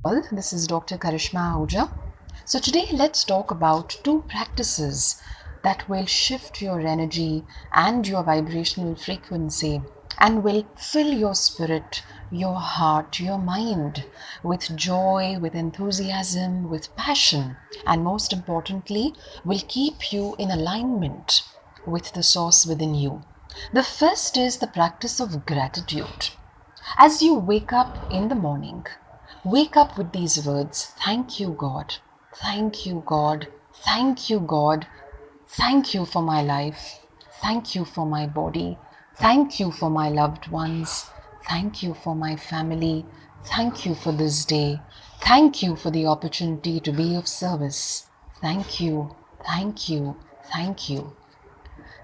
Well, this is Dr Karishma Ahuja. So today let's talk about two practices that will shift your energy and your vibrational frequency and will fill your spirit, your heart, your mind with joy, with enthusiasm, with passion, and most importantly, will keep you in alignment with the source within you. The first is the practice of gratitude. As you wake up in the morning, wake up with these words: thank you, God. Thank you, God. Thank you, God. Thank you for my life. Thank you for my body. Thank you for my loved ones. Thank you for my family. Thank you for this day. Thank you for the opportunity to be of service. Thank you, thank you, thank you.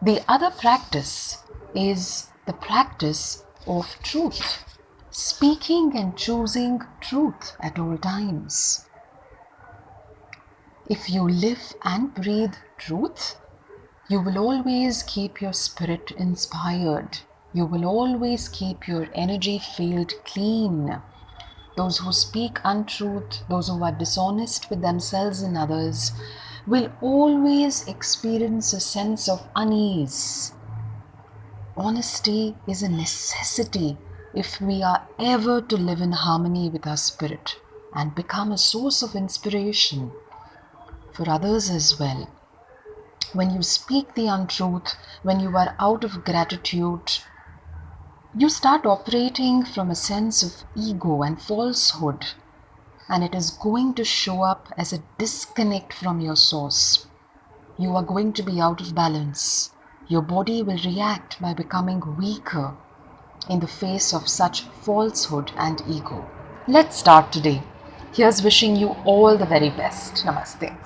The other practice is the practice of truth, speaking and choosing truth at all times. If you live and breathe truth, you will always keep your spirit inspired. You will always keep your energy field clean. Those who speak untruth, those who are dishonest with themselves and others, will always experience a sense of unease. Honesty is a necessity if we are ever to live in harmony with our spirit and become a source of inspiration for others as well. When you speak the untruth, when you are out of gratitude, you start operating from a sense of ego and falsehood, and it is going to show up as a disconnect from your source. You are going to be out of balance. Your body will react by becoming weaker in the face of such falsehood and ego. Let's start today. Here's wishing you all the very best. Namaste.